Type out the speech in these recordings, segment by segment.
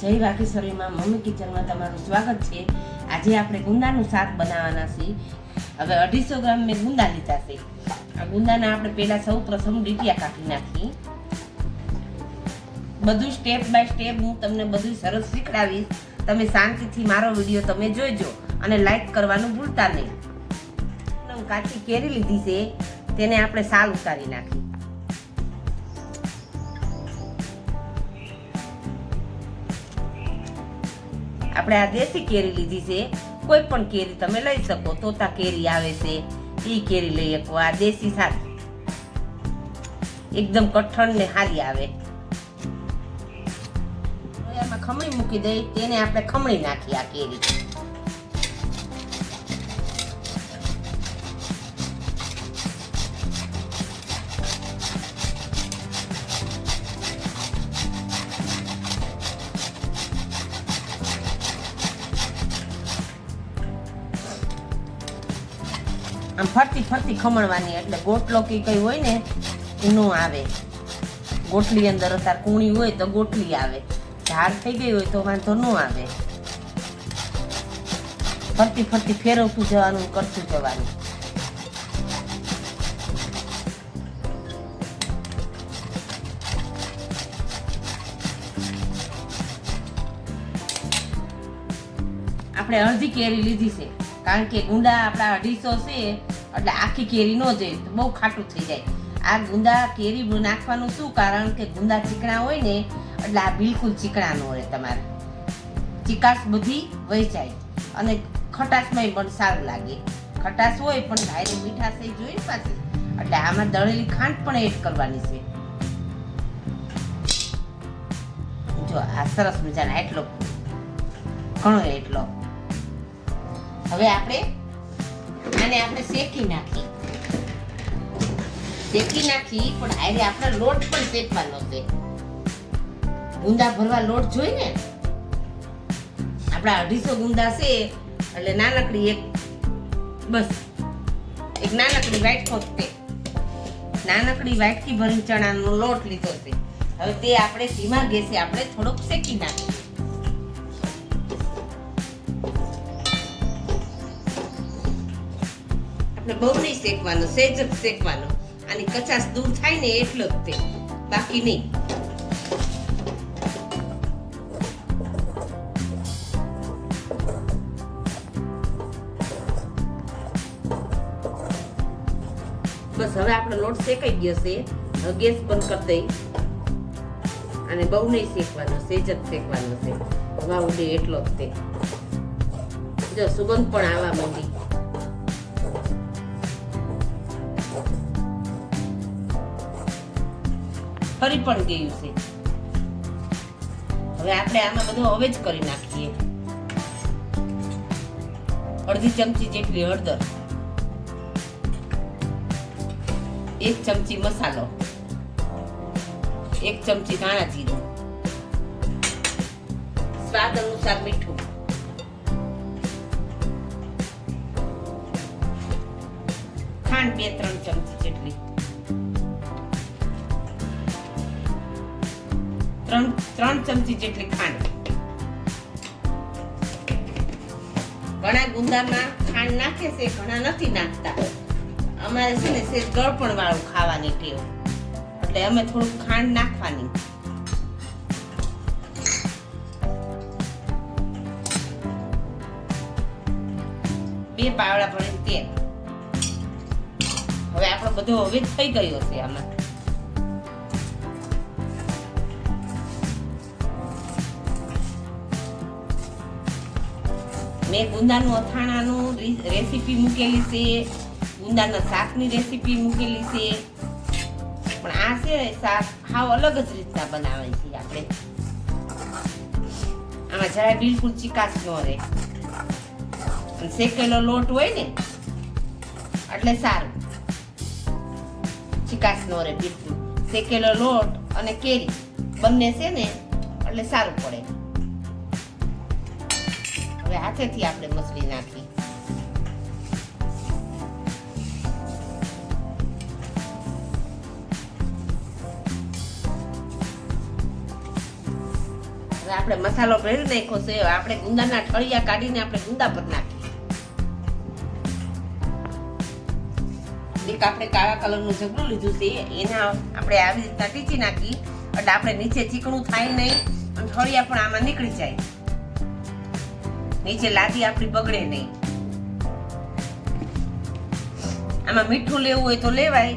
જય વાઘેશ્વરીમાં મમ્મી કિચનમાં તમારું સ્વાગત છે। આજે આપણે ગુંદાનું શાક બનાવવાના છીએ। હવે 250 ગ્રામ મેં ગુંદા લીધા છે। આ ગુંદાના આપણે પહેલા સૌ પ્રથમ ડીટિયા કાઢી નાખી। બધું સ્ટેપ બાય સ્ટેપ હું તમને બધું સરસ શીખડાવીશ। તમે શાંતિથી મારો વિડીયો તમે જોઈજો અને લાઈક કરવાનું ભૂલતા નહીં। કાચી કેરી લીધી છે, તેને આપણે સાલ ઉતારી નાખી। આપણે આ દેશી કેરી લીધી છે, કોઈ પણ કેરી તમે લઈ શકો। તોતા કેરી આવે છે એ કેરી લઈ શકો। આ દેશી સારી એકદમ કઠણ ને સારી આવે। એમાં ખમણી મૂકી દઈ, તેને આપણે ખમણી નાખી આ કેરી। આમ ફરતી ફરતી ખમણવાની, એટલે ગોટલો કે કઈ હોય ને એ ન આવે। ગોટલી અંદર અત્યારે કૂણી હોય તો ગોટલી આવે, ઝાડ થઈ ગઈ હોય તો વાંધો ન આવે। ફરતી ફરતી ફેરવતું જવાનું, કરતું જવાનું। આપણે અડધી કેરી લીધી છે, કારણ કે ગુંદા આપણા 250 છે એટલે આખી કેરી ન જાય તો બહુ ખાટું થઈ જાય। આ ગુંદા કેરી નાખવાનું શું કારણ કે ગુંદા ચીકણા હોય ને એટલે આ બિલકુલ ચીકણા ન હોય, તમારે ચીકાશ બધી વહી જાય અને ખટાશમાં પણ સારું લાગે। ખટાશ હોય પણ ધારી મીઠાશ જોઈ પાસે, એટલે આમાં દળેલી ખાંડ પણ એડ કરવાની છે। જો આ સરસ મજાના એટલો ઘણો એટલો। હવે આપણે શેકી નાખી પણ આરે આપણે લોટ પણ શેકવાનો છે। ગુંદા ભરવા લોટ જોઈ ને, આપણા 250 ગુંદા છે એટલે નાનકડી એક નાનકડી વાટકી ભરીને ચણાનો લોટ લીધો છે। હવે તે આપણે ધીમા ગેસે આપણે થોડોક શેકી નાખીએ। બહુ નહીં શેકવાનો, સહેજ જ શેકવાનો, આની કચાશ દૂર થાય ને એટલો જ તે, બાકી નહીં। બસ હવે આપણો લોટ શેકાઈ ગયો છે। હવે ગેસ બંધ કરી દઈ, અને બહુ નહીં શેકવાનો, સહેજ જ શેકવાનો છે। હવા ઉડે એટલો જ તે। જો સુગંધ પણ આવવા માંડી। ફરી પણ ગયું છે। હવે આપણે આમાં બધું હવે જ કરી નાખીએ। અડધી ચમચી જેટલી હળદર, 1 ચમચી મસાલો, 1 ચમચી ધાણા જીરું, સ્વાદ અનુસાર મીઠું, ખાંડ 2-3 ચમચી જેટલી, 3 ચમચી જેટલી ખાંડ। ઘણા ગુંદામાં ખાંડ નાખે છે, ઘણા નથી નાખતા। અમારે છે ને સેજ ગળપણ વાળું ખાવાની ટેવ, એટલે અમે થોડુંક ખાંડ નાખવાની। બે પાવડા ભરીને તેલ। હવે આપણો બધો હવે થઈ ગયો છે આમાં। મેં ગુંદાનું અથાણાનું રેસીપી મૂકેલી છે, ગુંદાના શાકની રેસીપી મૂકેલી છે, પણ આ છે શાક હાવ અલગ જ રીતના બનાવે છે આપણે। આમાં જરાય બિલકુલ ચીકાશ ન રહે, અને શેકેલો લોટ હોય ને એટલે સારું, ચીકાશ ન રહે બિલકુલ। શેકેલો લોટ અને કેરી બંને છે ને એટલે સારું પડે। હવે હાથેથી આપણે મસળી નાખી। હવે આપણે મસાલો ભેળી નાખ્યો છે. આપણે ગુંદાના ઠળિયા કાઢીને આપણે ગુંદા પર નાખીએ. એક આપણે કાળા કલરનું ઝઘડું લીધું છે, એના આપણે આવી રીતના ટીચી નાખી એટલે આપણે નીચે ચીકણું થાય નહીં અને ઠળિયા પણ આમાં નીકળી જાય. નીચે લાદી આપણી બગડે નહીં. આમાં મીઠું લેવું હોય તો લેવાય,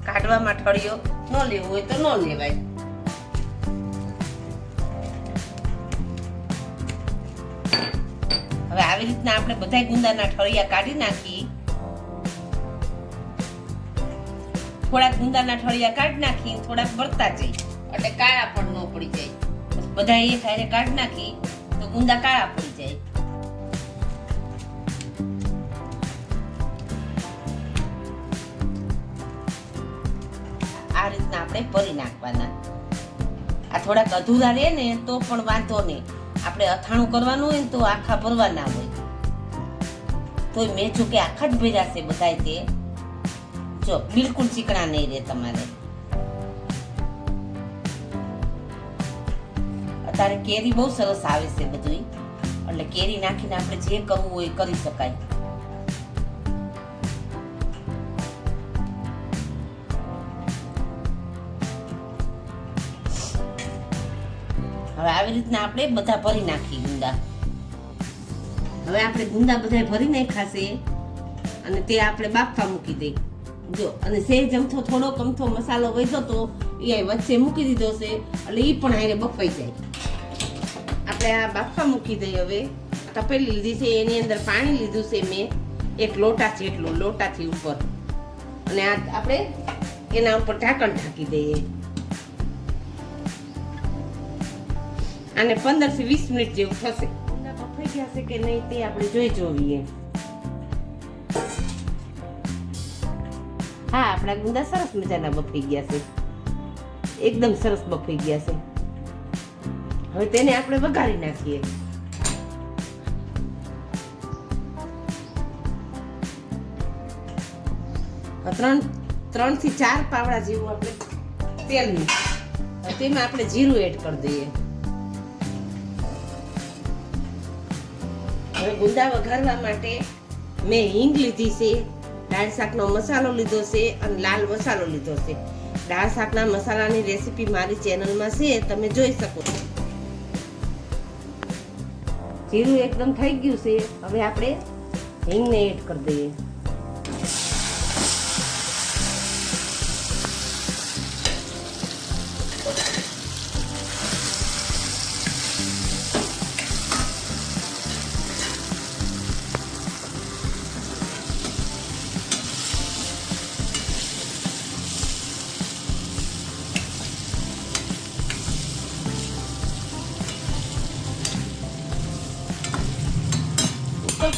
કાઢવામાં ઠળિયો, ન લેવું હોય તો ન લેવાય. હવે આવી રીતના આપણે બધા ગુંદાના ઠળિયા કાઢી નાખી. થોડાક ગુંદાના ઠળિયા કાઢી નાખી, થોડાક બળતા જાય એટલે કાળા પણ ન પડી જાય. બધા એક હારે કાઢી નાખી તો ગુંદા કાળા પડી જાય. આ રીતના આપણે ભરી નાખવાના. આ થોડાક અધૂરા રહે ને તો પણ વાંધો નહીં. આપણે અથાણું કરવાનું હોય ને તો આખા ભરવાના હોય. તોય મેં જો કે આખા જ ભર્યા છે બધાય. તે જો બિલકુલ ચીકણા નહીં રહે તમારે. અત્યારે કેરી બહુ સરસ આવે છે બધું, એટલે કેરી નાખીને આપણે જે કરવું હોય કરી શકાય. હવે આવી રીતના આપણે બધા ભરી નાખી ગુંદા. હવે આપણે ગુંદા બધા ભરી નાખ્યા છે અને તે આપણે બાફવા મૂકી દઈ. જો અને સેજ અમથો થોડો કમથો મસાલો વધ્યો તો એ વચ્ચે મૂકી દીધો છે એટલે એ પણ આને બફાઈ જાય. આપણે આ બાફવા મૂકી દઈએ. હવે તપેલી લીધી છે, એની અંદર પાણી લીધું છે મેં એક લોટા જેટલું, લોટાથી ઉપર, અને આ આપણે એના ઉપર ઢાંકણ ઢાંકી દઈએ. આને 15 થી 20 મિનિટ જેવું થશે. બફાઈ ગયા છે કે નહીં તે આપણે જોઈ જોઈએ. હા, આપણા ગુંદા સરસ મજાના બફાઈ ગયા છે, એકદમ સરસ બફાઈ ગયા છે. હવે તેને આપણે વઘારી નાખીએ. ત્રણ થી 4 પાવડા જેવું આપણે તેલનું, તેમાં આપણે જીરું એડ કરી દઈએ. હવે ગુંદા વઘારવા માટે મેં હિંગ લીધી છે, દાળ શાકનો મસાલો લીધો છે અને લાલ મસાલો લીધો છે. દાળ શાકના મસાલાની રેસીપી મારી ચેનલમાં છે, તમે જોઈ શકો છો. જીરું એકદમ થઈ ગયું છે. હવે આપણે હિંગને એડ કરી દઈએ.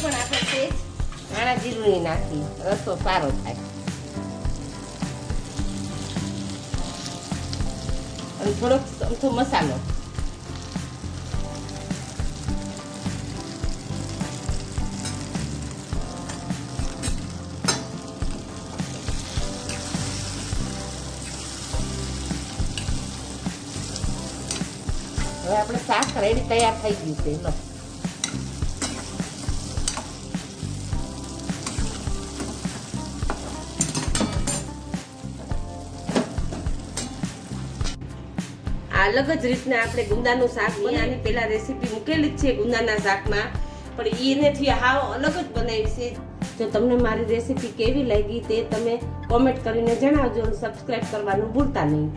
પણ આપણે તે ધાણા જીરું નાખી રસો સારો થાય. અને થોડોક અમથો મસાલો. હવે આપણે શાક રેડી તૈયાર થઈ ગયું છે. લો અલગ જ રીતના આપણે ગુંદાનું શાક બનાવવાની પહેલા રેસીપી મૂકેલી જ છે ગુંદાના શાકમાં, પણ એનેથી હાવ અલગ જ બનાવી છે. જો તમને મારી રેસીપી કેવી લાગી તે તમે કોમેન્ટ કરીને જણાવજો અને સબસ્ક્રાઇબ કરવાનું ભૂલતા નહીં.